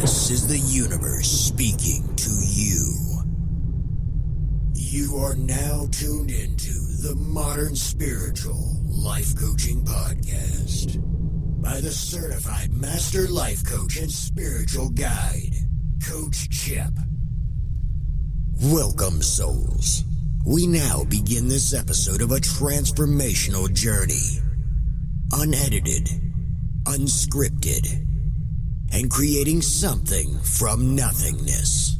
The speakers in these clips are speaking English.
This is the universe speaking to you. You are now tuned into the Modern Spiritual Life Coaching Podcast by the certified master life coach and spiritual guide, Coach Chip. Welcome, souls. We now begin this episode of a transformational journey. Unedited, unscripted, and creating something from nothingness.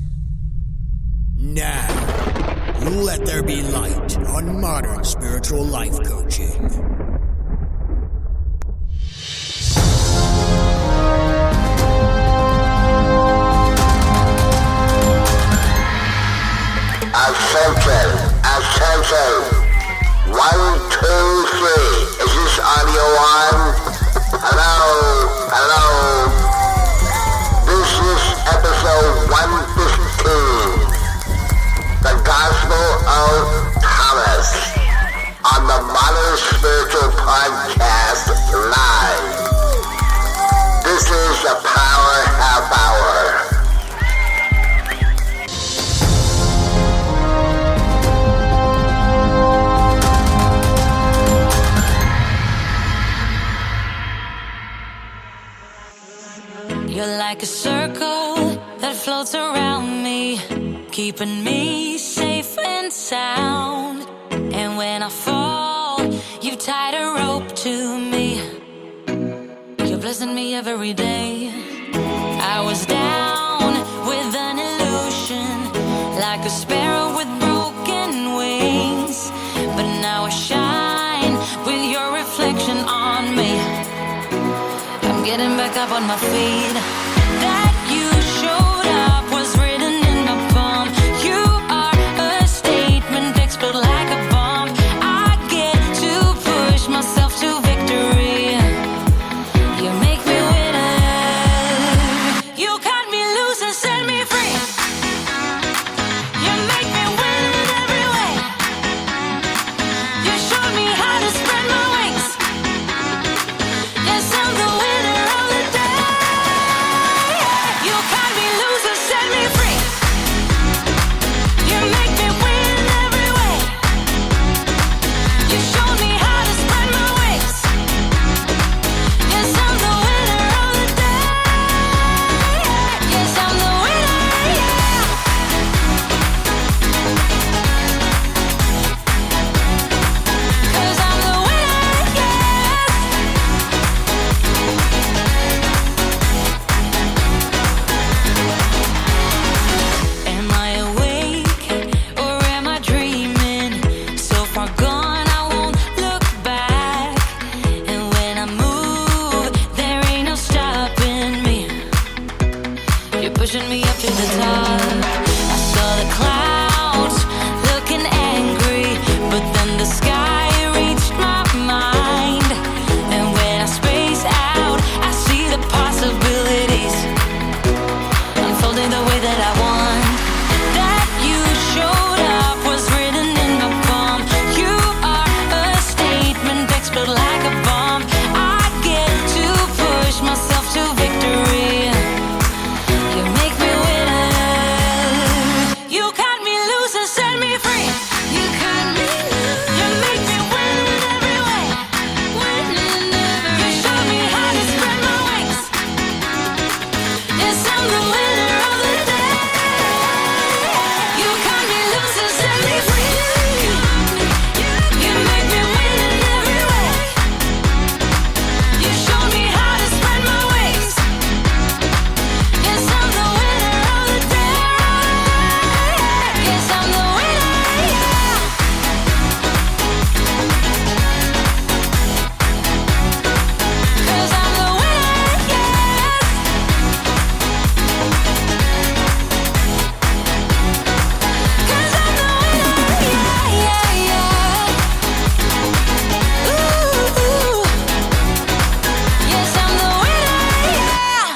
Now, let there be light on Modern Spiritual Life Coaching. Attention. 1, 2, 3. Is this audio on? Hello. This is episode 115. The Gospel of Thomas on the Modern Spiritual Podcast Live. This is the Power Half Hour. You're like a circle that floats around me, keeping me safe and sound. And when I fall, you tied a rope to me. You're blessing me every day. I was down with an illusion, like a sparrow with broken wings. But now I shine with your reflection on me. I'm getting back up on my feet. That you showed up was written in my palm. You are a statement, explode like a bomb. I get to push myself to victory. You make me winner. You cut me loose and set me free. You make me win in every way. You showed me how to spread my wings. Yes, I'm the winner. Pushing me up to the top. I saw the clouds looking angry, but then the sky reached my mind. And when I space out, I see the possibilities unfolding the way that I want. That you showed up was written in my palm. You are a statement, explode like a bomb. I get to push myself to victory. You make me winner. You cut me loose and set me free. You cut me loose. You make me win in every way. Win in every way. You show me how to spread my wings. Yes, I'm the winner of the day. You cut me loose and set me free. You make me win in every way. You show me how to spread my wings. Yes, I'm the winner of the day. Yes, I'm the winner, yeah. 'Cause I'm the winner, yes. 'Cause I'm the winner, yeah. Ooh. Yes, I'm the winner, yeah.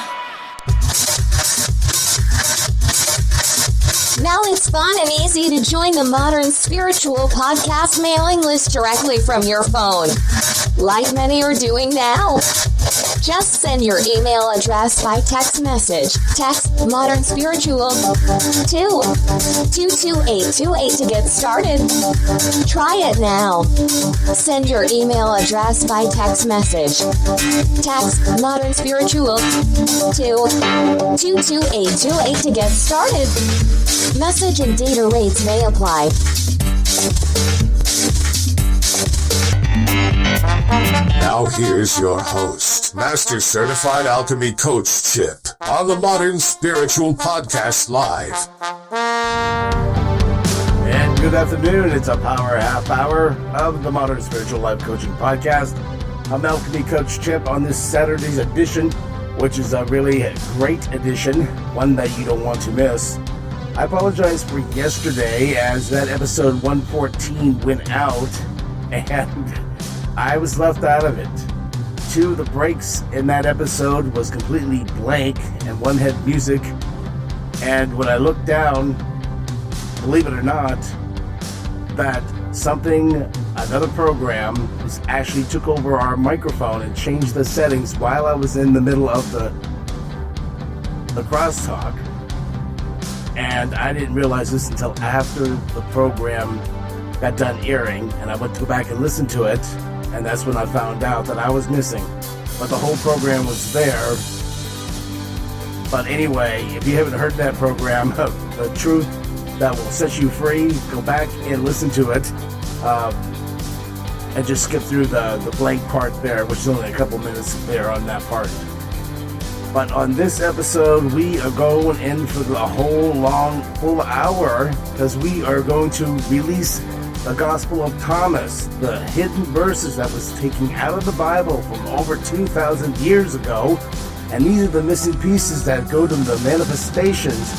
Now it's fun and easy to join the Modern Spiritual Podcast mailing list directly from your phone, like many are doing now. Just send your email address by text message. Text Modern Spiritual to 22828 to get started. Try it now. Send your email address by text message. Text Modern Spiritual to 22828 to get started. Message and data rates may apply. Now here's your host, Master Certified Alchemy Coach Chip, on the Modern Spiritual Podcast Live. And good afternoon. It's a power half hour of the Modern Spiritual Life Coaching Podcast. I'm Alchemy Coach Chip on this Saturday's edition, which is a really great edition, one that you don't want to miss. I apologize for yesterday as that episode 114 went out and I was left out of it. Two of the breaks in that episode was completely blank and one had music. And when I looked down, believe it or not, that another program actually took over our microphone and changed the settings while I was in the middle of the crosstalk. And I didn't realize this until after the program got done airing, and I went to go back and listen to it, and that's when I found out that I was missing. But the whole program was there. But anyway, if you haven't heard that program, The Truth That Will Set You Free, go back and listen to it, and just skip through the blank part there, which is only a couple minutes there on that part. But on this episode, we are going in for the whole long full hour, because we are going to release the Gospel of Thomas, the hidden verses that was taken out of the Bible from over 2,000 years ago. And these are the missing pieces that go to the manifestations.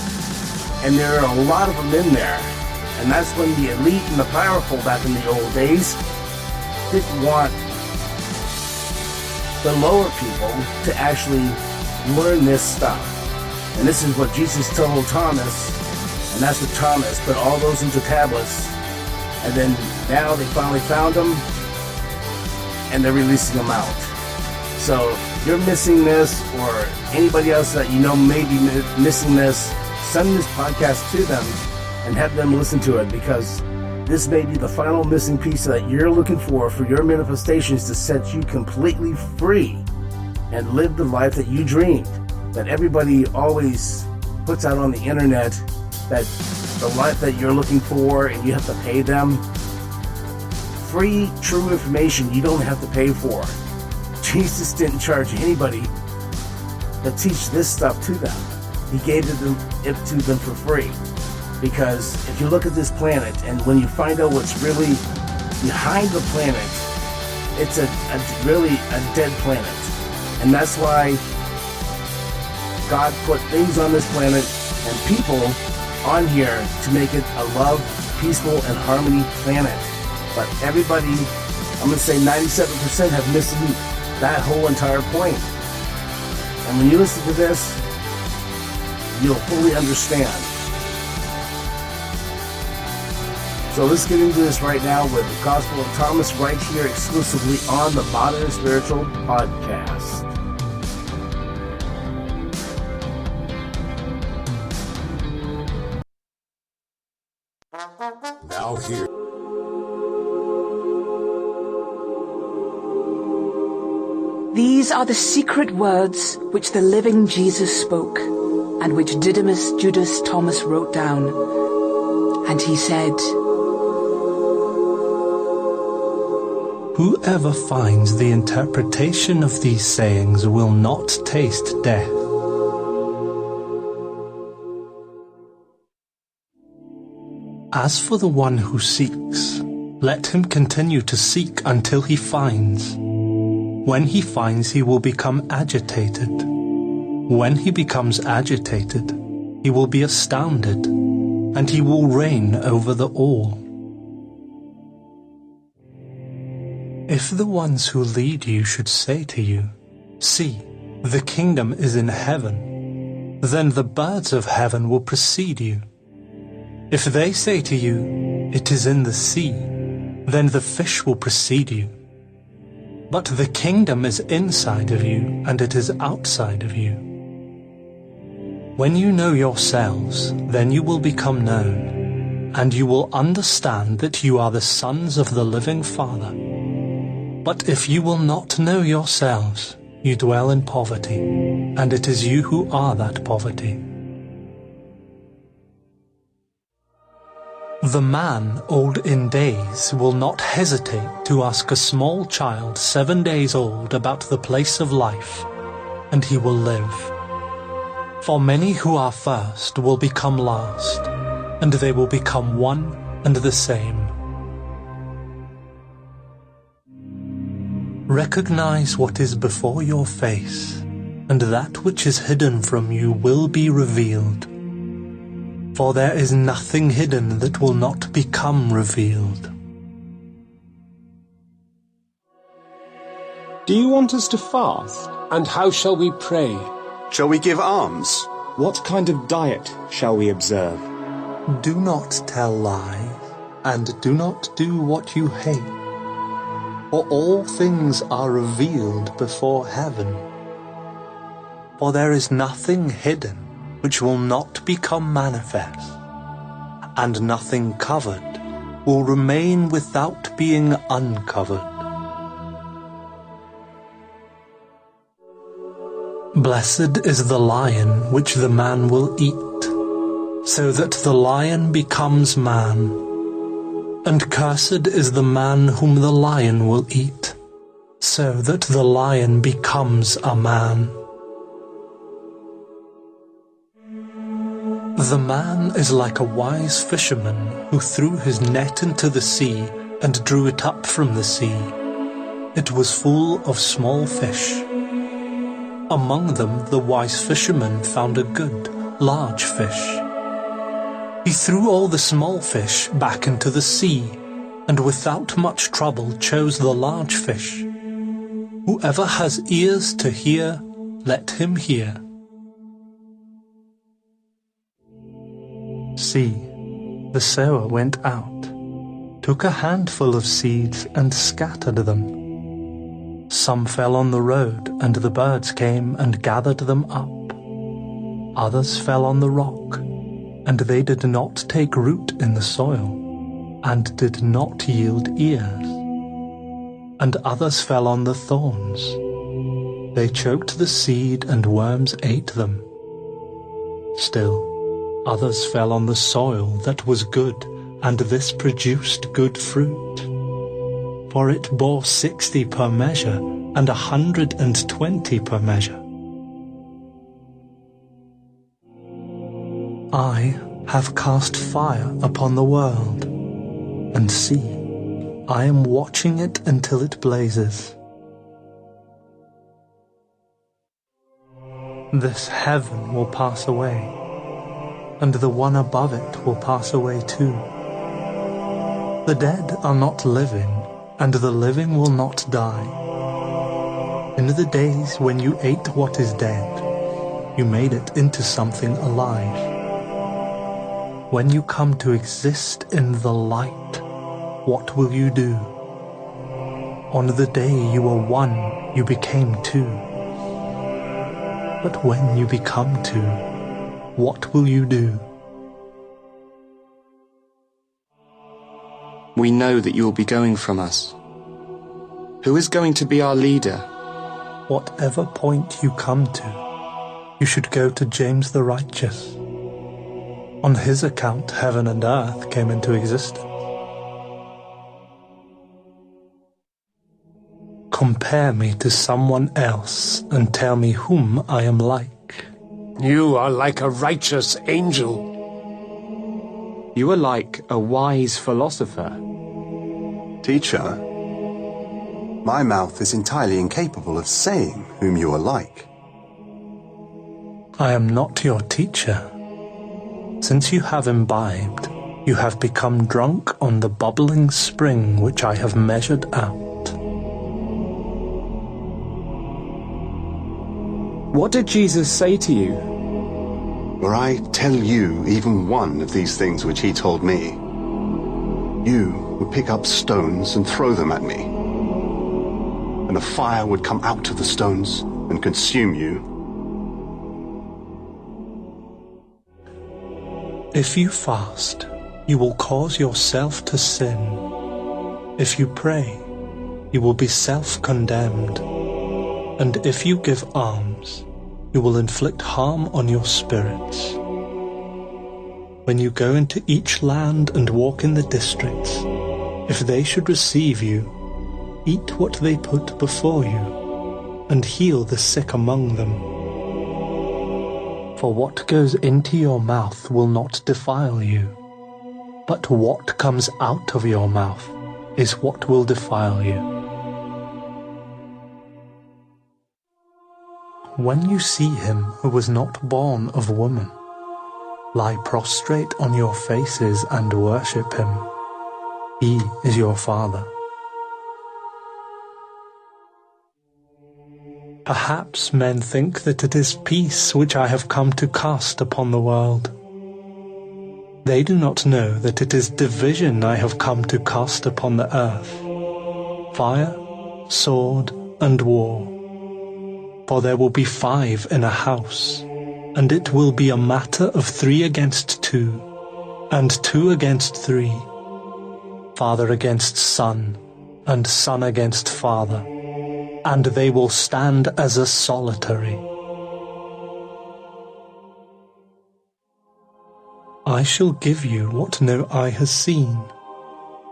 And there are a lot of them in there. And that's when the elite and the powerful back in the old days didn't want the lower people to actually learn this stuff. And this is what Jesus told Thomas. And that's what Thomas put all those into tablets. And then now they finally found them, and they're releasing them out. So if you're missing this, or anybody else that you know may be missing this, send this podcast to them and have them listen to it, because this may be the final missing piece that you're looking for your manifestations to set you completely free and live the life that you dreamed, that everybody always puts out on the internet, that the life that you're looking for and you have to pay them. Free, true information you don't have to pay for. Jesus didn't charge anybody to teach this stuff to them. He gave it to them for free. Because if you look at this planet, and when you find out what's really behind the planet, it's really a dead planet. And that's why God put things on this planet and people on here to make it a love, peaceful, and harmony planet. But everybody, I'm going to say 97% have missed that whole entire point. And when you listen to this, you'll fully understand. So let's get into this right now with the Gospel of Thomas right here exclusively on the Modern Spiritual Podcast. Now here. These are the secret words which the living Jesus spoke, and which Didymus Judas Thomas wrote down. And he said, "Whoever finds the interpretation of these sayings will not taste death." As for the one who seeks, let him continue to seek until he finds. When he finds, he will become agitated. When he becomes agitated, he will be astounded, and he will reign over the all. If the ones who lead you should say to you, "See, the kingdom is in heaven," then the birds of heaven will precede you. If they say to you, "It is in the sea," then the fish will precede you. But the kingdom is inside of you, and it is outside of you. When you know yourselves, then you will become known, and you will understand that you are the sons of the living Father. But if you will not know yourselves, you dwell in poverty, and it is you who are that poverty. The man old in days will not hesitate to ask a small child 7 days old about the place of life, and he will live. For many who are first will become last, and they will become one and the same. Recognize what is before your face, and that which is hidden from you will be revealed. For there is nothing hidden that will not become revealed. Do you want us to fast? And how shall we pray? Shall we give alms? What kind of diet shall we observe? Do not tell lies, and do not do what you hate. For all things are revealed before heaven. For there is nothing hidden which will not become manifest, and nothing covered will remain without being uncovered. Blessed is the lion which the man will eat, so that the lion becomes man, and cursed is the man whom the lion will eat, so that the lion becomes a man. The man is like a wise fisherman who threw his net into the sea and drew it up from the sea. It was full of small fish. Among them the wise fisherman found a good, large fish. He threw all the small fish back into the sea, and without much trouble chose the large fish. Whoever has ears to hear, let him hear. See, the sower went out, took a handful of seeds and scattered them. Some fell on the road, and the birds came and gathered them up. Others fell on the rock, and they did not take root in the soil, and did not yield ears. And others fell on the thorns. They choked the seed, and worms ate them. Still, others fell on the soil that was good, and this produced good fruit. For it bore 60 per measure, and 120 per measure. I have cast fire upon the world, and see, I am watching it until it blazes. This heaven will pass away, and the one above it will pass away too. The dead are not living, and the living will not die. In the days when you ate what is dead, you made it into something alive. When you come to exist in the light, what will you do? On the day you were one, you became two. But when you become two, what will you do? We know that you will be going from us. Who is going to be our leader? Whatever point you come to, you should go to James the Righteous. On his account, heaven and earth came into existence. Compare me to someone else and tell me whom I am like. You are like a righteous angel. You are like a wise philosopher. Teacher, my mouth is entirely incapable of saying whom you are like. I am not your teacher. Since you have imbibed, you have become drunk on the bubbling spring which I have measured out. What did Jesus say to you? Were I tell you even one of these things which he told me, you would pick up stones and throw them at me. and the fire would come out of the stones and consume you. If you fast, you will cause yourself to sin. If you pray, you will be self-condemned. And if you give alms, you will inflict harm on your spirits. When you go into each land and walk in the districts, if they should receive you, eat what they put before you, and heal the sick among them. For what goes into your mouth will not defile you, but what comes out of your mouth is what will defile you. When you see him who was not born of woman, lie prostrate on your faces and worship him. He is your Father. Perhaps men think that it is peace which I have come to cast upon the world. They do not know that it is division I have come to cast upon the earth, fire, sword, and war. For there will be 5 in a house, and it will be a matter of 3 against 2, and 2 against 3, father against son, and son against father, and they will stand as a solitary. I shall give you what no eye has seen,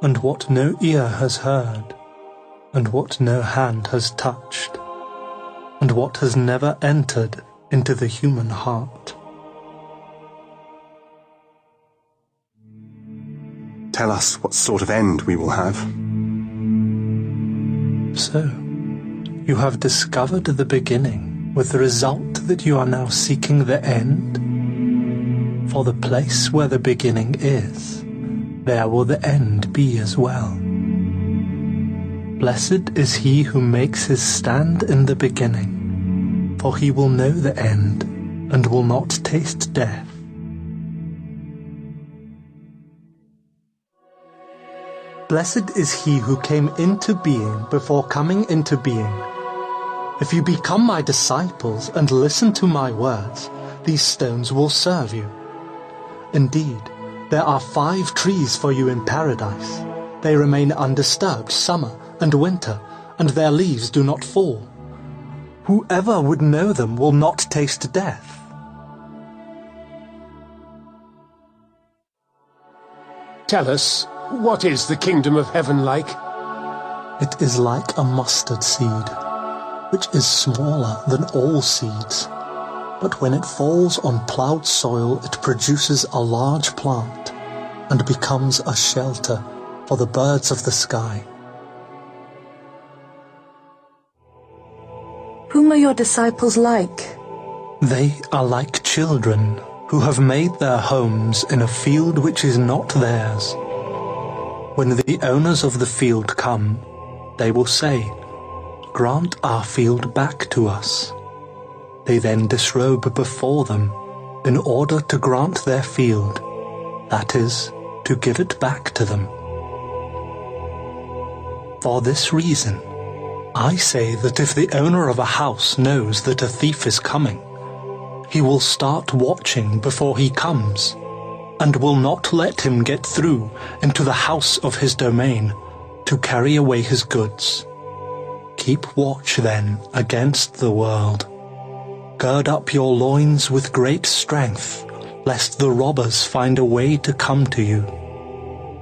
and what no ear has heard, and what no hand has touched, and what has never entered into the human heart. Tell us what sort of end we will have. So, you have discovered the beginning, with the result that you are now seeking the end? For the place where the beginning is, there will the end be as well. Blessed is he who makes his stand in the beginning, for he will know the end, and will not taste death. Blessed is he who came into being before coming into being. If you become my disciples and listen to my words, these stones will serve you. Indeed, there are 5 trees for you in paradise. They remain undisturbed summer and winter, and their leaves do not fall. Whoever would know them will not taste death. Tell us, what is the kingdom of heaven like? It is like a mustard seed, which is smaller than all seeds. But when it falls on plowed soil, it produces a large plant and becomes a shelter for the birds of the sky. Whom are your disciples like? They are like children who have made their homes in a field which is not theirs. When the owners of the field come, they will say, "Grant our field back to us." They then disrobe before them in order to grant their field, that is, to give it back to them. For this reason, I say that if the owner of a house knows that a thief is coming, he will start watching before he comes, and will not let him get through into the house of his domain to carry away his goods. Keep watch then against the world. Gird up your loins with great strength, lest the robbers find a way to come to you.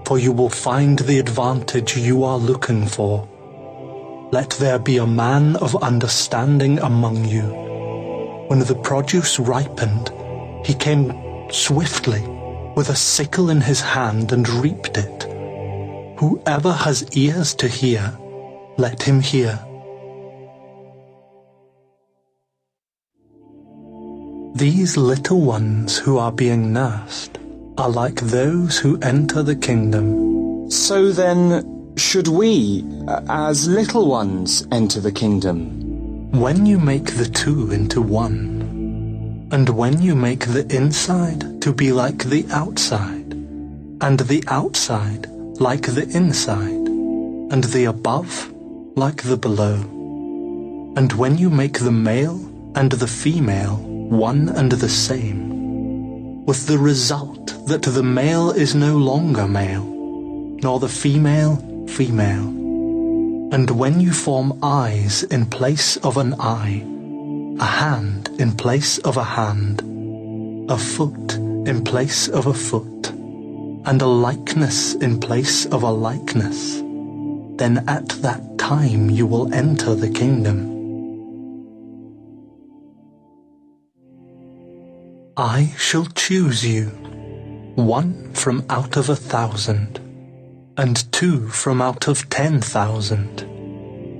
For you will find the advantage you are looking for. Let there be a man of understanding among you. When the produce ripened, he came swiftly with a sickle in his hand and reaped it. Whoever has ears to hear, let him hear. These little ones who are being nursed are like those who enter the kingdom. So then, should we, as little ones, enter the kingdom? When you make the 2 into 1, and when you make the inside to be like the outside, and the outside like the inside, and the above like the below, And when you make the male and the female one and the same, with the result that the male is no longer male, nor the female female, and when you form eyes in place of an eye, a hand in place of a hand, a foot in place of a foot, and a likeness in place of a likeness, then at that time you will enter the kingdom. I shall choose you, 1 from out of 1,000, and 2 from out of 10,000,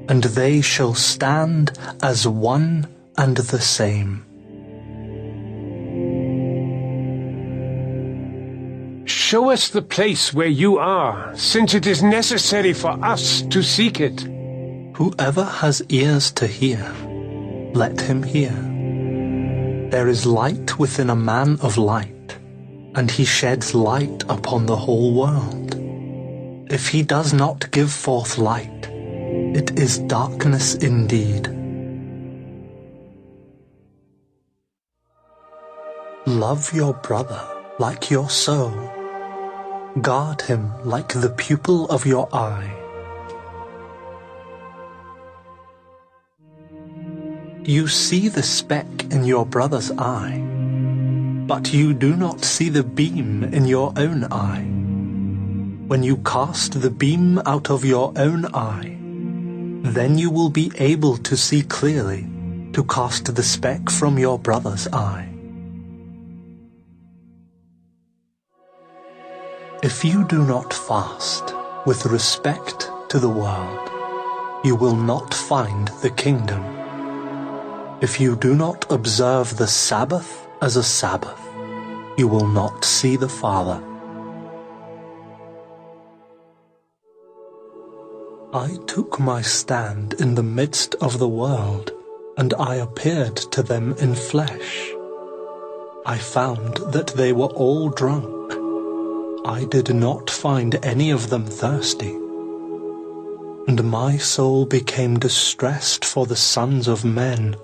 and they shall stand as one and the same. Show us the place where you are, since it is necessary for us to seek it. Whoever has ears to hear, let him hear. There is light within a man of light, and he sheds light upon the whole world. If he does not give forth light, it is darkness indeed. Love your brother like your soul. Guard him like the pupil of your eye. You see the speck in your brother's eye, but you do not see the beam in your own eye. When you cast the beam out of your own eye, then you will be able to see clearly to cast the speck from your brother's eye. If you do not fast with respect to the world, you will not find the kingdom. If you do not observe the Sabbath as a Sabbath, you will not see the Father. I took my stand in the midst of the world, and I appeared to them in flesh. I found that they were all drunk. I did not find any of them thirsty. And my soul became distressed for the sons of men,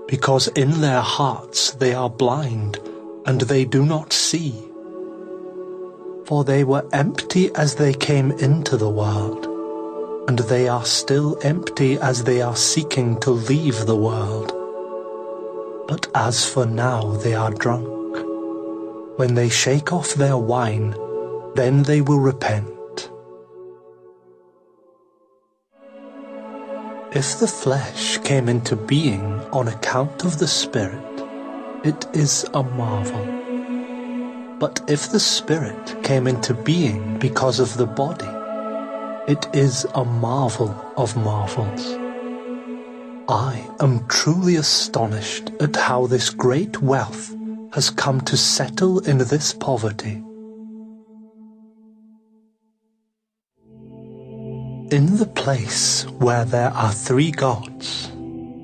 because in their hearts they are blind, and they do not see. For they were empty as they came into the world, and they are still empty as they are seeking to leave the world. But as for now they are drunk. When they shake off their wine, then they will repent. If the flesh came into being on account of the Spirit, it is a marvel. But if the Spirit came into being because of the body, it is a marvel of marvels. I am truly astonished at how this great wealth has come to settle in this poverty. In the place where there are 3 gods,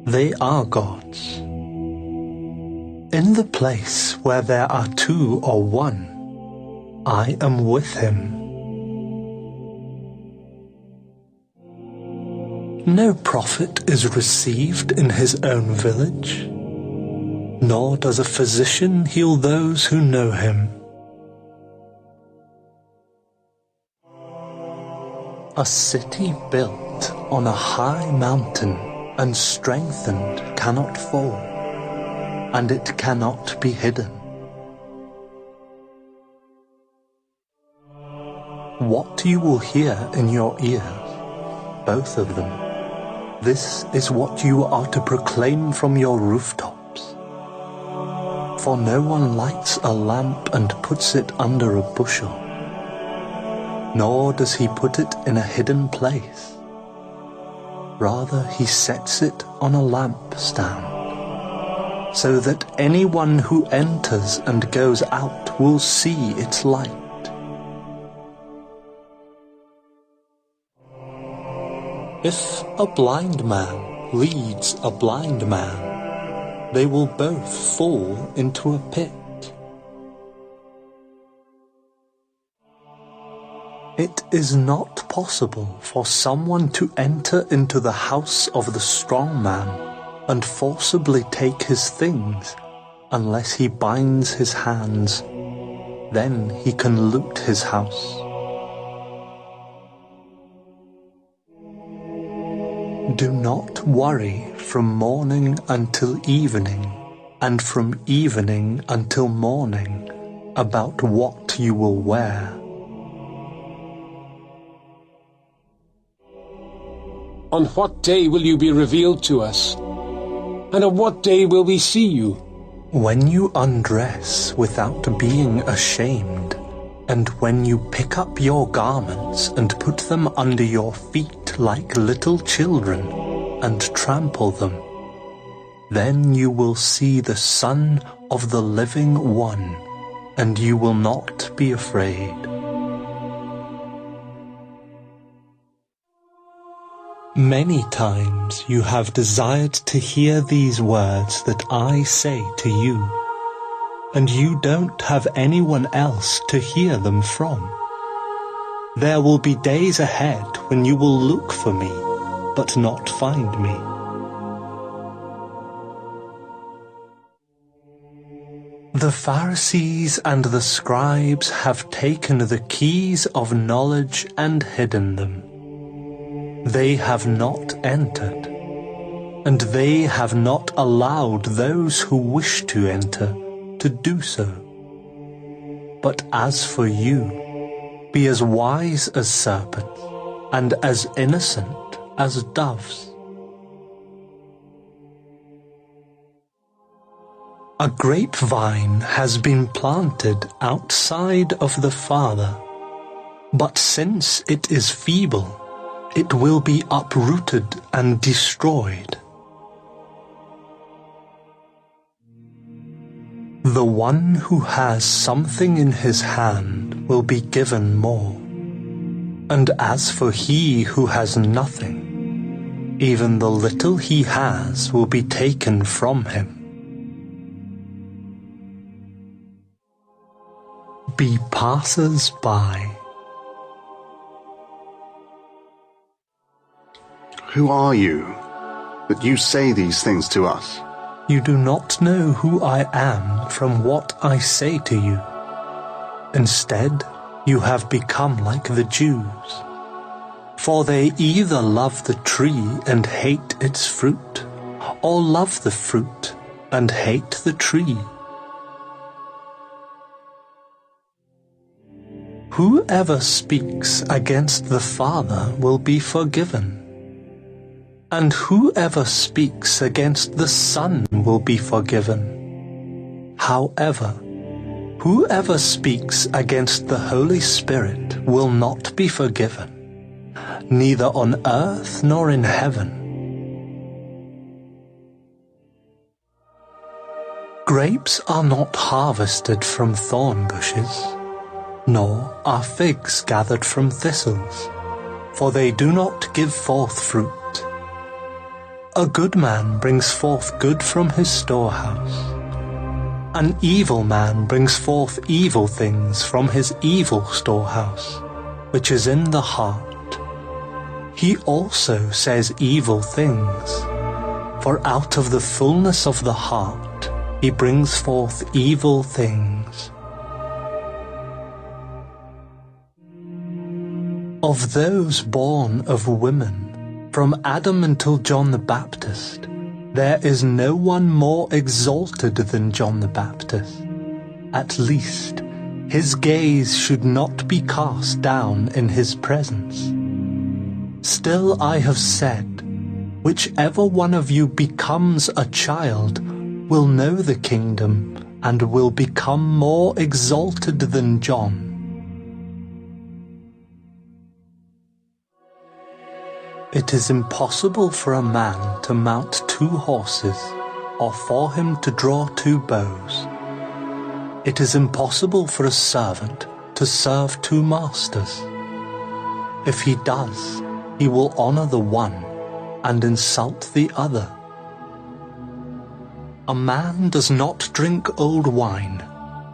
they are gods. In the place where there are 2 or 1, I am with him. No prophet is received in his own village, nor does a physician heal those who know him. A city built on a high mountain and strengthened cannot fall, and it cannot be hidden. What you will hear in your ears, both of them, this is what you are to proclaim from your rooftops. For no one lights a lamp and puts it under a bushel, nor does he put it in a hidden place. Rather, he sets it on a lampstand, so that anyone who enters and goes out will see its light. If a blind man leads a blind man, they will both fall into a pit. It is not possible for someone to enter into the house of the strong man and forcibly take his things unless he binds his hands. Then he can loot his house. Do not worry from morning until evening, and from evening until morning, about what you will wear. On what day will you be revealed to us? And on what day will we see you? When you undress without being ashamed, and when you pick up your garments and put them under your feet like little children, and trample them, then you will see the Son of the Living One, and you will not be afraid. Many times you have desired to hear these words that I say to you, and you don't have anyone else to hear them from. There will be days ahead when you will look for me, but not find me. The Pharisees and the scribes have taken the keys of knowledge and hidden them. They have not entered, and they have not allowed those who wish to enter to do so. But as for you, be as wise as serpents, and as innocent as doves. A grapevine has been planted outside of the Father, but since it is feeble, it will be uprooted and destroyed. The one who has something in his hand will be given more, and as for he who has nothing, even the little he has will be taken from him. Be passers-by. Who are you, that you say these things to us? You do not know who I am from what I say to you. Instead, you have become like the Jews. For they either love the tree and hate its fruit, or love the fruit and hate the tree. Whoever speaks against the Father will be forgiven, and whoever speaks against the Son will be forgiven. However, whoever speaks against the Holy Spirit will not be forgiven, neither on earth nor in heaven. Grapes are not harvested from thorn bushes, nor are figs gathered from thistles, for they do not give forth fruit. A good man brings forth good from his storehouse. An evil man brings forth evil things from his evil storehouse, which is in the heart. He also says evil things, for out of the fullness of the heart he brings forth evil things. Of those born of women, from Adam until John the Baptist, there is no one more exalted than John the Baptist. At least, his gaze should not be cast down in his presence. Still I have said, whichever one of you becomes a child will know the kingdom and will become more exalted than John. It is impossible for a man to mount 2 horses, or for him to draw 2 bows. It is impossible for a servant to serve 2 masters. If he does, he will honor the one and insult the other. A man does not drink old wine,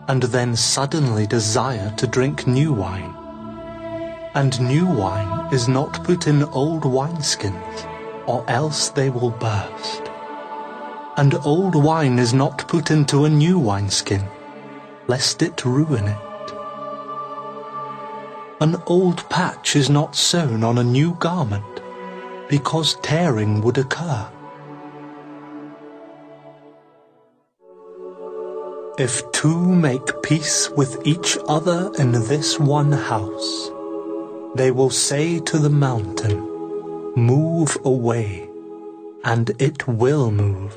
and then suddenly desire to drink new wine. And new wine is not put in old wineskins, or else they will burst. And old wine is not put into a new wineskin, lest it ruin it. An old patch is not sewn on a new garment, because tearing would occur. If two make peace with each other in this one house, they will say to the mountain, "Move away," and it will move.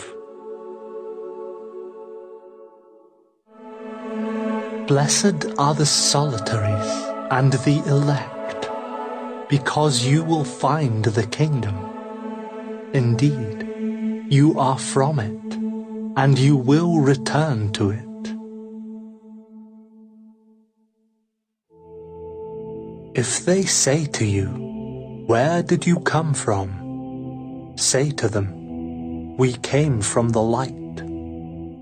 Blessed are the solitaries and the elect, because you will find the kingdom. Indeed, you are from it, and you will return to it. If they say to you, "Where did you come from?" say to them, "We came from the light,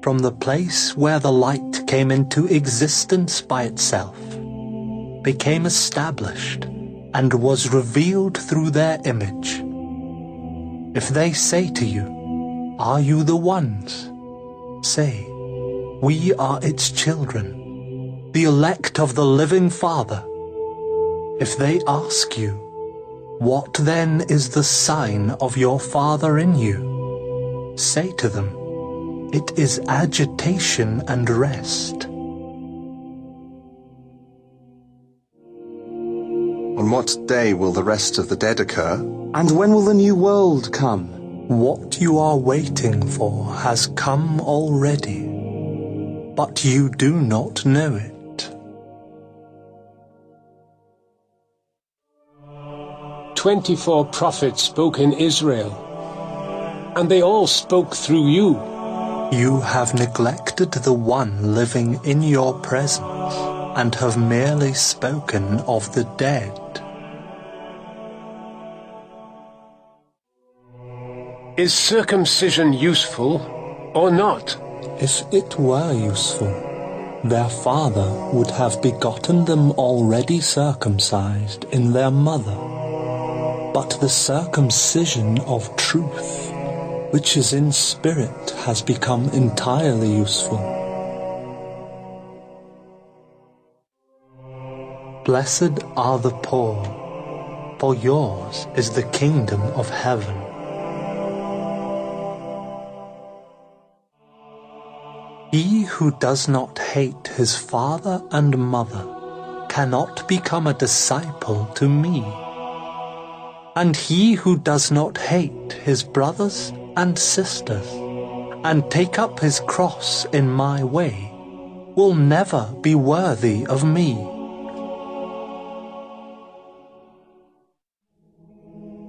from the place where the light came into existence by itself, became established, and was revealed through their image." If they say to you, "Are you the ones?" say, "We are its children, the elect of the living Father." If they ask you, "What then is the sign of your Father in you?" say to them, "It is agitation and rest." On what day will the rest of the dead occur? And when will the new world come? What you are waiting for has come already, but you do not know it. 24 prophets spoke in Israel, and they all spoke through you. You have neglected the one living in your presence, and have merely spoken of the dead. Is circumcision useful or not? If it were useful, their father would have begotten them already circumcised in their mother. But the circumcision of truth, which is in spirit, has become entirely useful. Blessed are the poor, for yours is the kingdom of heaven. He who does not hate his father and mother cannot become a disciple to me. And he who does not hate his brothers and sisters, and take up his cross in my way, will never be worthy of me.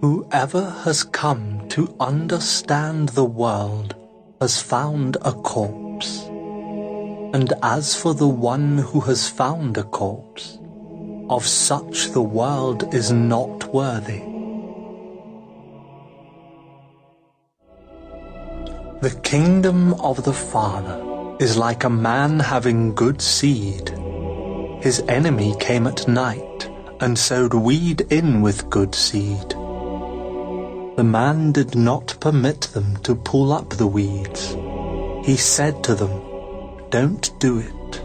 Whoever has come to understand the world has found a corpse. And as for the one who has found a corpse, of such the world is not worthy. The kingdom of the Father is like a man having good seed. His enemy came at night and sowed weed in with good seed. The man did not permit them to pull up the weeds. He said to them, "Don't do it,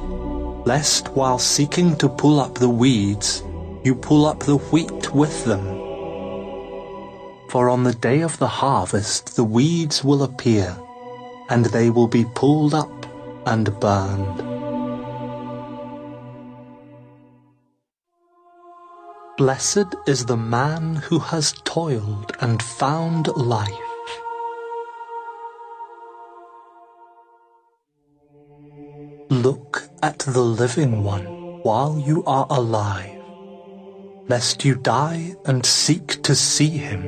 lest while seeking to pull up the weeds, you pull up the wheat with them. For on the day of the harvest the weeds will appear, and they will be pulled up and burned." Blessed is the man who has toiled and found life. Look at the living one while you are alive, lest you die and seek to see him,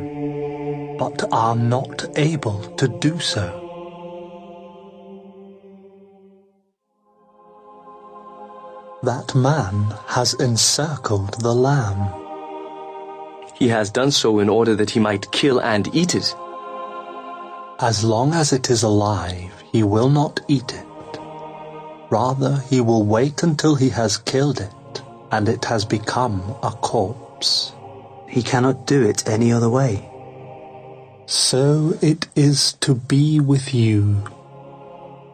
but are not able to do so. That man has encircled the lamb. He has done so in order that he might kill and eat it. As long as it is alive, he will not eat it. Rather, he will wait until he has killed it, and it has become a corpse. corpse. He cannot do it any other way. So it is to be with you.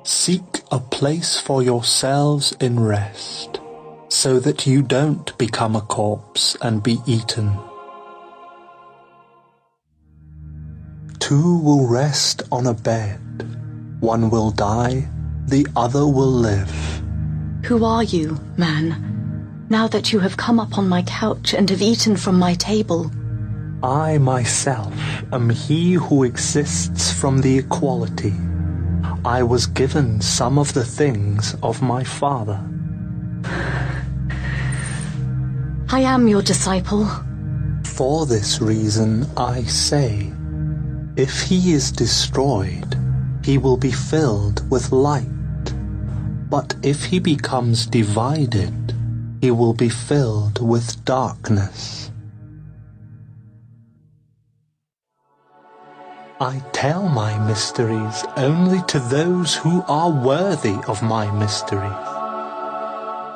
Seek a place for yourselves in rest, so that you don't become a corpse and be eaten. 2 will rest on a bed. One will die, the other will live. Who are you, man, now that you have come up on my couch and have eaten from my table? I myself am he who exists from the equality. I was given some of the things of my Father. I am your disciple. For this reason I say, if he is destroyed, he will be filled with light. But if he becomes divided, he will be filled with darkness. I tell my mysteries only to those who are worthy of my mysteries.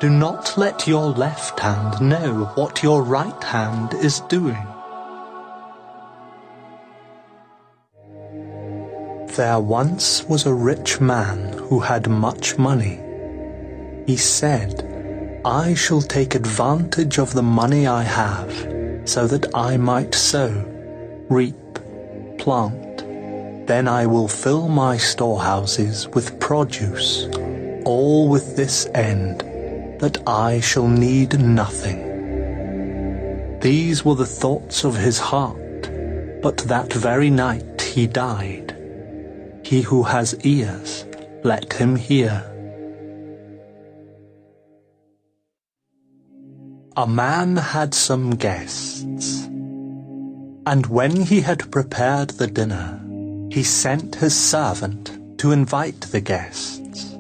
Do not let your left hand know what your right hand is doing. There once was a rich man who had much money. He said, I shall take advantage of the money I have, so that I might sow, reap, plant. Then I will fill my storehouses with produce, all with this end, that I shall need nothing. These were the thoughts of his heart, but that very night he died. He who has ears, let him hear. A man had some guests, and when he had prepared the dinner, he sent his servant to invite the guests.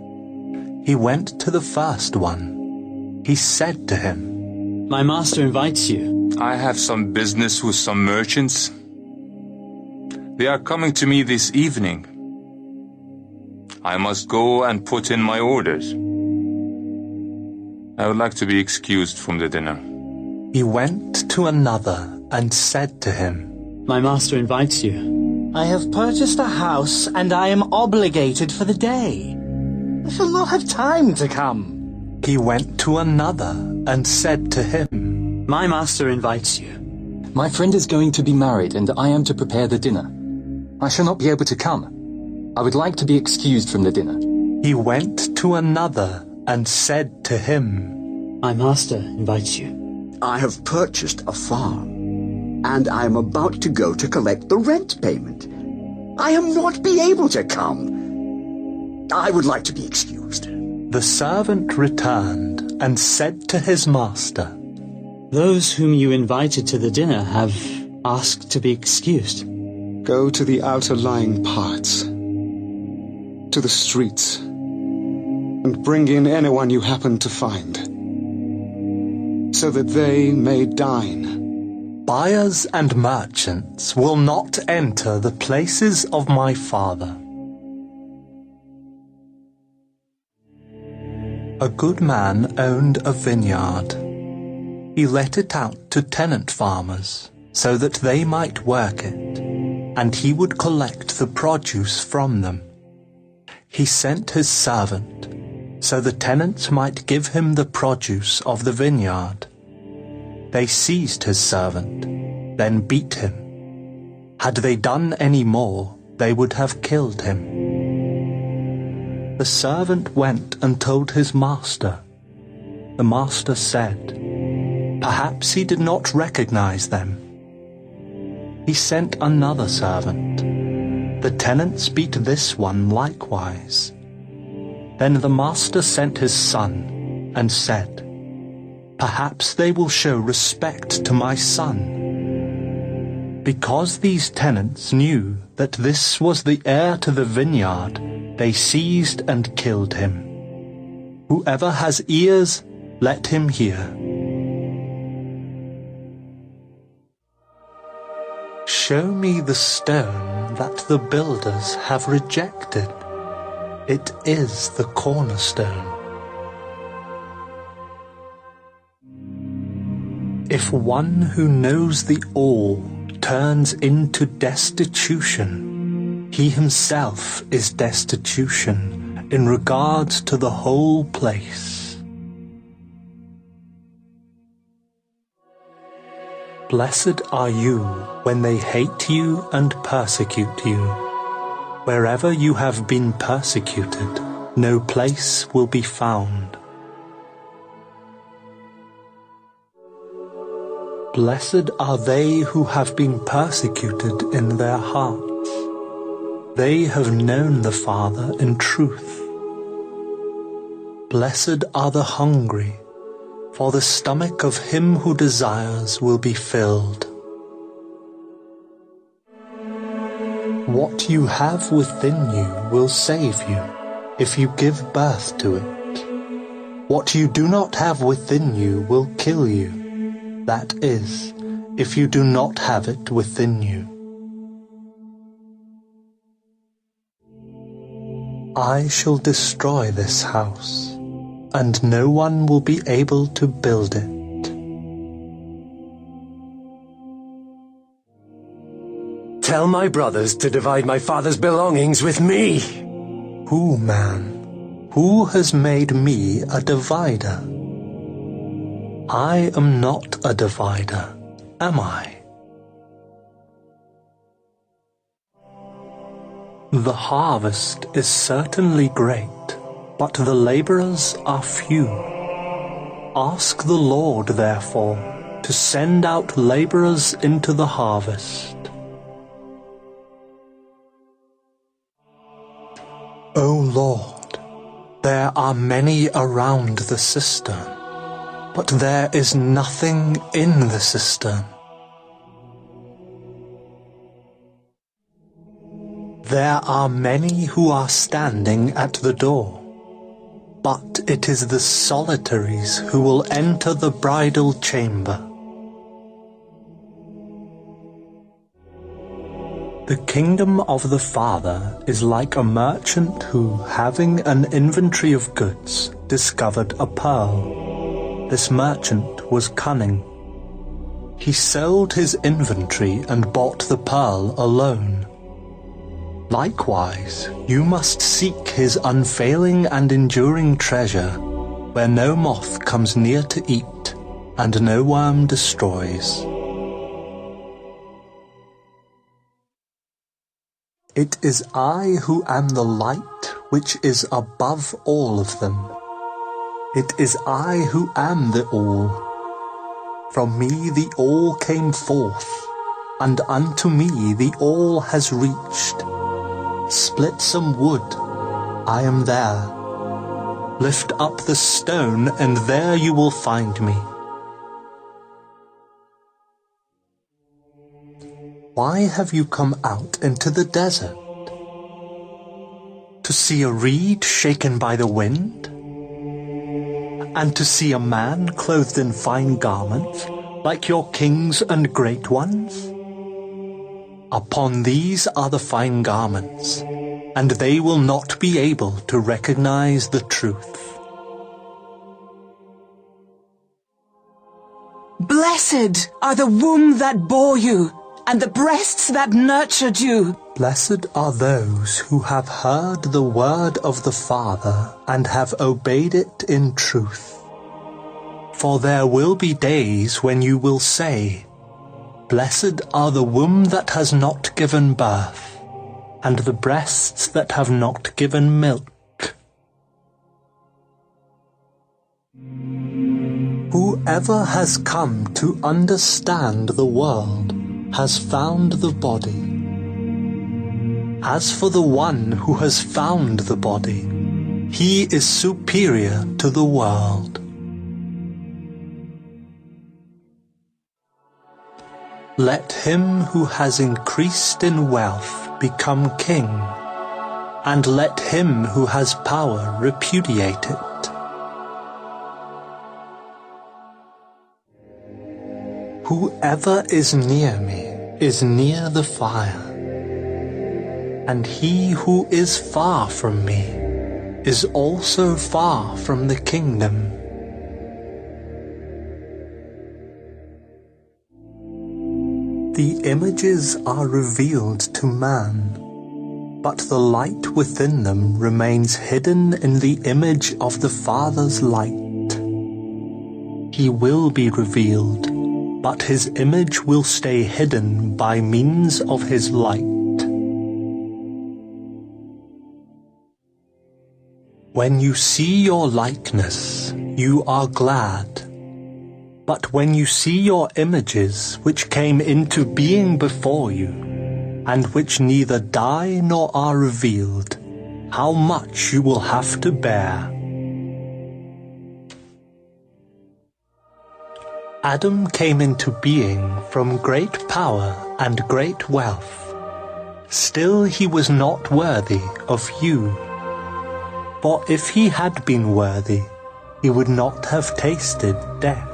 He went to the first one. He said to him, My master invites you. I have some business with some merchants. They are coming to me this evening. I must go and put in my orders. I would like to be excused from the dinner. He went to another and said to him, My master invites you. I have purchased a house and I am obligated for the day. I shall not have time to come. He went to another and said to him, My master invites you. My friend is going to be married and I am to prepare the dinner. I shall not be able to come. I would like to be excused from the dinner. He went to another and said to him, My master invites you. I have purchased a farm, and I am about to go to collect the rent payment. I am not be able to come. I would like to be excused. The servant returned and said to his master, Those whom you invited to the dinner have asked to be excused. Go to the outer lying parts, to the streets, and bring in anyone you happen to find, so that they may dine. Buyers and merchants will not enter the places of my Father. A good man owned a vineyard. He let it out to tenant farmers, so that they might work it, and he would collect the produce from them. He sent his servant, so the tenants might give him the produce of the vineyard. They seized his servant, then beat him. Had they done any more, they would have killed him. The servant went and told his master. The master said, Perhaps he did not recognize them. He sent another servant. The tenants beat this one likewise. Then the master sent his son and said, Perhaps they will show respect to my son. Because these tenants knew that this was the heir to the vineyard, they seized and killed him. Whoever has ears, let him hear. Show me the stone that the builders have rejected. It is the cornerstone. If one who knows the all turns into destitution, he himself is destitution in regards to the whole place. Blessed are you when they hate you and persecute you. Wherever you have been persecuted, no place will be found. Blessed are they who have been persecuted in their hearts. They have known the Father in truth. Blessed are the hungry, for the stomach of him who desires will be filled. What you have within you will save you if you give birth to it. What you do not have within you will kill you. That is, if you do not have it within you. I shall destroy this house, and no one will be able to build it. Tell my brothers to divide my father's belongings with me. Who, man? Who has made me a divider? I am not a divider, am I? The harvest is certainly great, but the laborers are few. Ask the Lord, therefore, to send out laborers into the harvest. O Lord, there are many around the cistern, but there is nothing in the cistern. There are many who are standing at the door, but it is the solitaries who will enter the bridal chamber. The kingdom of the Father is like a merchant who, having an inventory of goods, discovered a pearl. This merchant was cunning. He sold his inventory and bought the pearl alone. Likewise, you must seek his unfailing and enduring treasure, where no moth comes near to eat, and no worm destroys. It is I who am the light which is above all of them. It is I who am the all. From me the all came forth, and unto me the all has reached. Split some wood, I am there. Lift up the stone, and there you will find me. Why have you come out into the desert? To see a reed shaken by the wind? And to see a man clothed in fine garments, like your kings and great ones? Upon these are the fine garments, and they will not be able to recognize the truth. Blessed are the womb that bore you, and the breasts that nurtured you. Blessed are those who have heard the word of the Father and have obeyed it in truth. For there will be days when you will say, Blessed are the womb that has not given birth, and the breasts that have not given milk. Whoever has come to understand the world has found the body. As for the one who has found the body, he is superior to the world. Let him who has increased in wealth become king, and let him who has power repudiate it. Whoever is near me is near the fire, and he who is far from me is also far from the kingdom. The images are revealed to man, but the light within them remains hidden in the image of the Father's light. He will be revealed, but his image will stay hidden by means of his light. When you see your likeness, you are glad. But when you see your images which came into being before you, and which neither die nor are revealed, how much you will have to bear. Adam came into being from great power and great wealth. Still he was not worthy of you. For if he had been worthy, he would not have tasted death.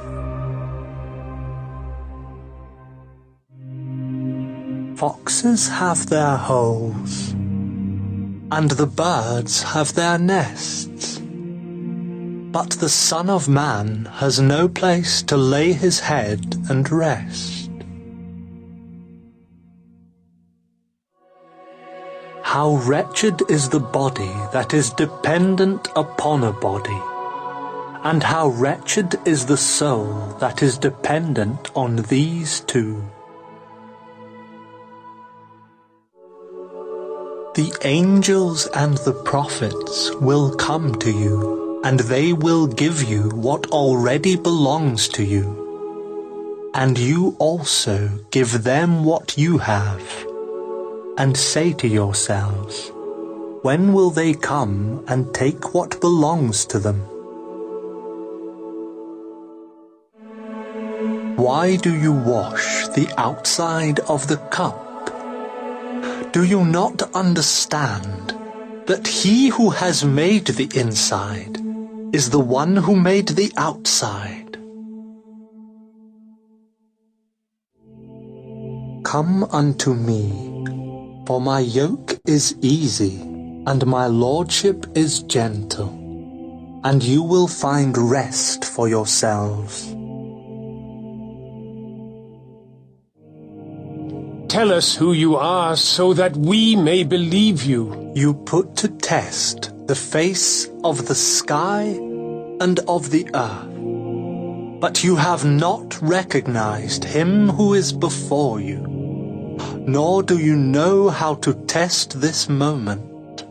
Foxes have their holes, and the birds have their nests, but the Son of Man has no place to lay his head and rest. How wretched is the body that is dependent upon a body, and how wretched is the soul that is dependent on these two. The angels and the prophets will come to you, and they will give you what already belongs to you. And you also give them what you have, and say to yourselves, when will they come and take what belongs to them? Why do you wash the outside of the cup? Do you not understand that he who has made the inside is the one who made the outside? Come unto me, for my yoke is easy, and my lordship is gentle, and you will find rest for yourselves. Tell us who you are, so that we may believe you. You put to test the face of the sky and of the earth, but you have not recognized him who is before you, nor do you know how to test this moment.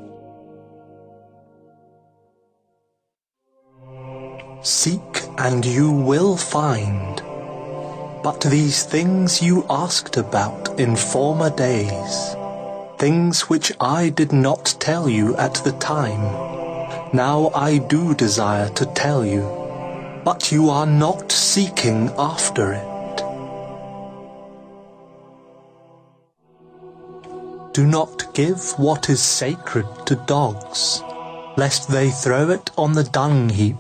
Seek and you will find. But these things you asked about in former days, things which I did not tell you at the time, now I do desire to tell you, but you are not seeking after it. Do not give what is sacred to dogs, lest they throw it on the dung heap.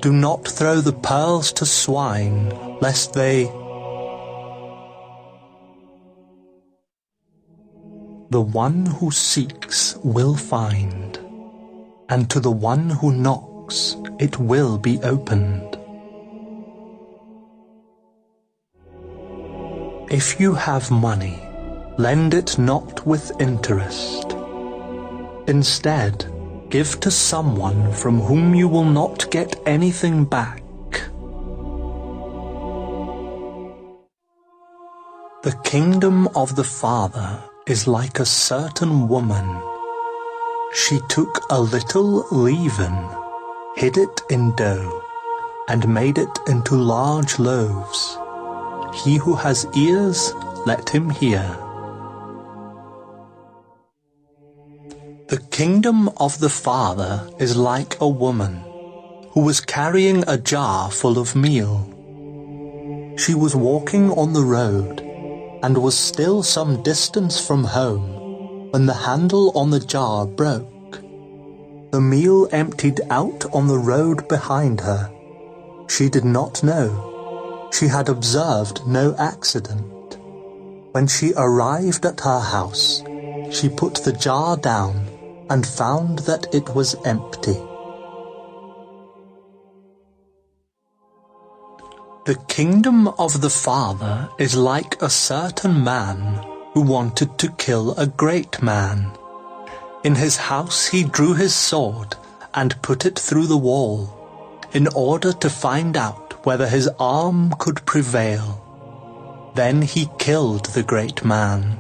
Do not throw the pearls to swine, lest they... The one who seeks will find, and to the one who knocks it will be opened. If you have money, lend it not with interest. Instead, give to someone from whom you will not get anything back. The kingdom of the Father is like a certain woman. She took a little leaven, hid it in dough, and made it into large loaves. He who has ears, let him hear. The kingdom of the Father is like a woman who was carrying a jar full of meal. She was walking on the road and was still some distance from home when the handle on the jar broke. The meal emptied out on the road behind her. She did not know. She had observed no accident. When she arrived at her house, she put the jar down and found that it was empty. The kingdom of the Father is like a certain man who wanted to kill a great man. In his house he drew his sword and put it through the wall, in order to find out whether his arm could prevail. Then he killed the great man.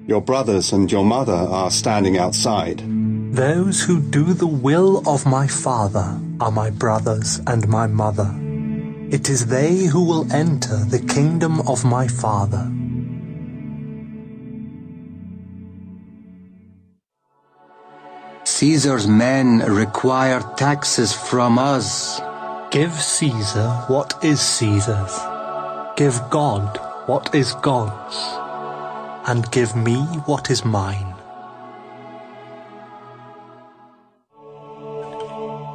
Your brothers and your mother are standing outside. Those who do the will of my Father are my brothers and my mother. It is they who will enter the kingdom of my Father. Caesar's men require taxes from us. Give Caesar what is Caesar's. Give God what is God's. And give me what is mine.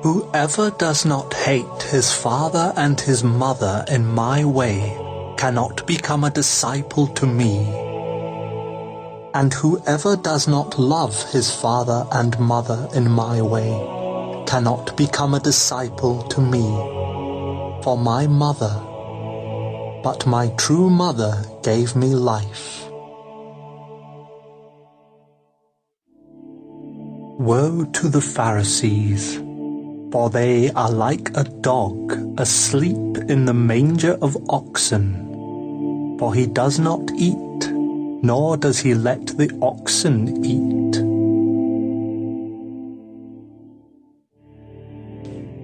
Whoever does not hate his father and his mother in my way cannot become a disciple to me. And whoever does not love his father and mother in my way cannot become a disciple to me. For my mother, but my true mother, gave me life. Woe to the Pharisees, for they are like a dog asleep in the manger of oxen. For he does not eat, nor does he let the oxen eat.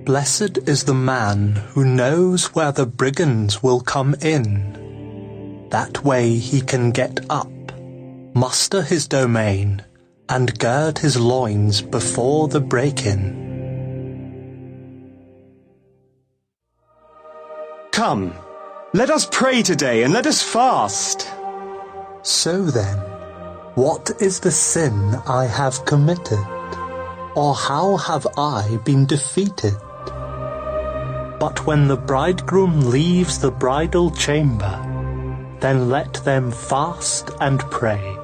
Blessed is the man who knows where the brigands will come in. That way he can get up, muster his domain, and gird his loins before the break-in. Come, let us pray today and let us fast. So then, what is the sin I have committed? Or how have I been defeated? But when the bridegroom leaves the bridal chamber, then let them fast and pray.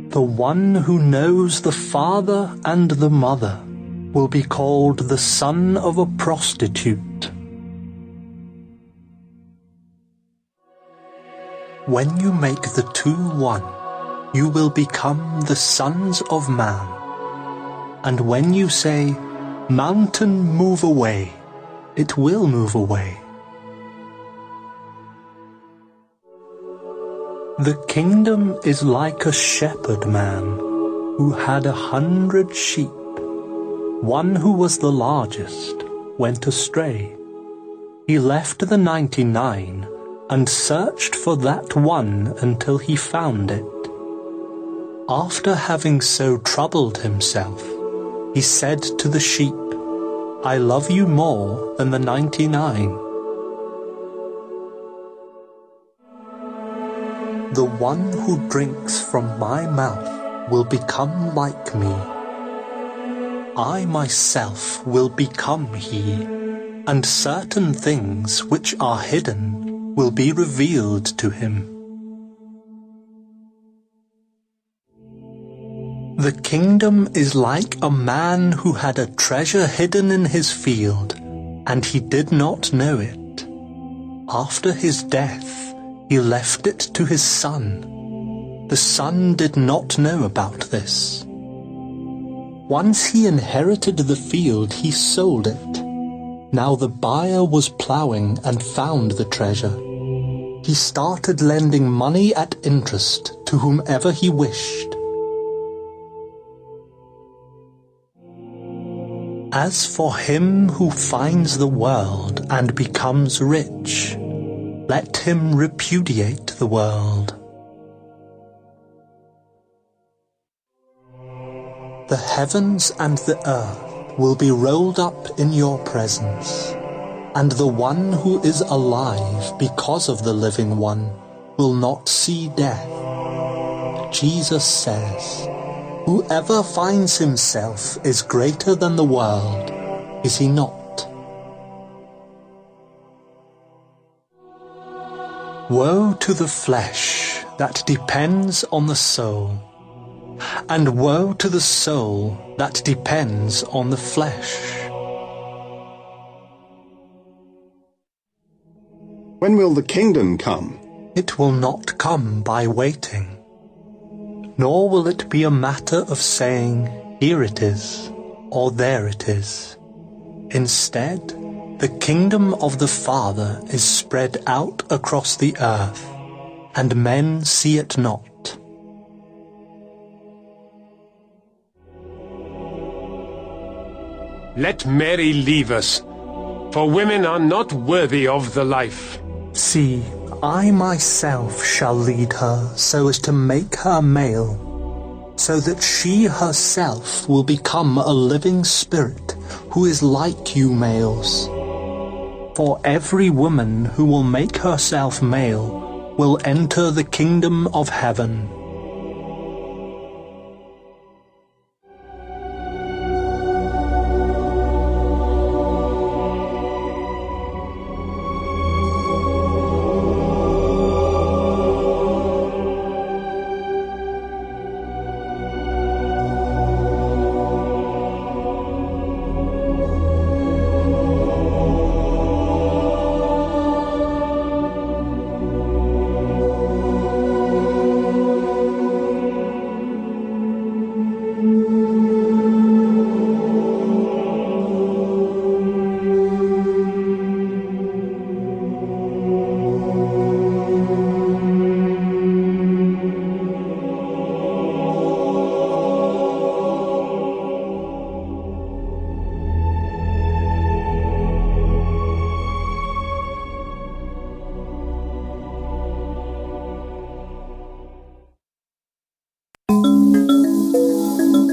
The one who knows the father and the mother will be called the son of a prostitute. When you make the two one, you will become the sons of man. And when you say, "Mountain, move away," it will move away. The kingdom is like a shepherd man who had 100 sheep. One who was the largest went astray. He left the 99 and searched for that one until he found it. After having so troubled himself, he said to the sheep, "I love you more than the 99. The one who drinks from my mouth will become like me. I myself will become he, and certain things which are hidden will be revealed to him. The kingdom is like a man who had a treasure hidden in his field, and he did not know it. After his death, he left it to his son. The son did not know about this. Once he inherited the field, he sold it. Now the buyer was plowing and found the treasure. He started lending money at interest to whomever he wished. As for him who finds the world and becomes rich, let him repudiate the world. The heavens and the earth will be rolled up in your presence, and the one who is alive because of the living one will not see death. Jesus says, "Whoever finds himself is greater than the world, is he not?" Woe to the flesh that depends on the soul, and woe to the soul that depends on the flesh. When will the kingdom come? It will not come by waiting, nor will it be a matter of saying, here it is, or there it is. Instead, the kingdom of the Father is spread out across the earth, and men see it not. Let Mary leave us, for women are not worthy of the life. See, I myself shall lead her so as to make her male, so that she herself will become a living spirit who is like you males. For every woman who will make herself male will enter the kingdom of heaven.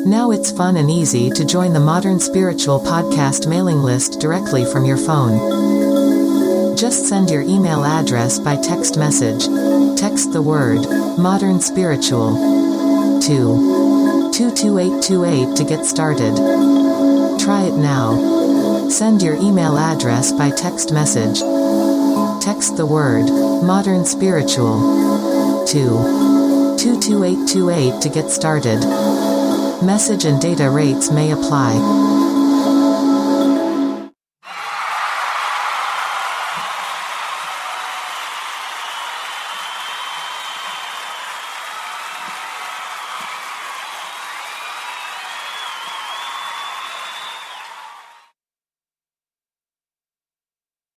Now it's fun and easy to join the Modern Spiritual podcast mailing list directly from your phone. Just send your email address by text message. Text the word Modern Spiritual to 22828 to get started. Try it now. Send your email address by text message. Text the word Modern Spiritual to 22828 to get started. Message and data rates may apply.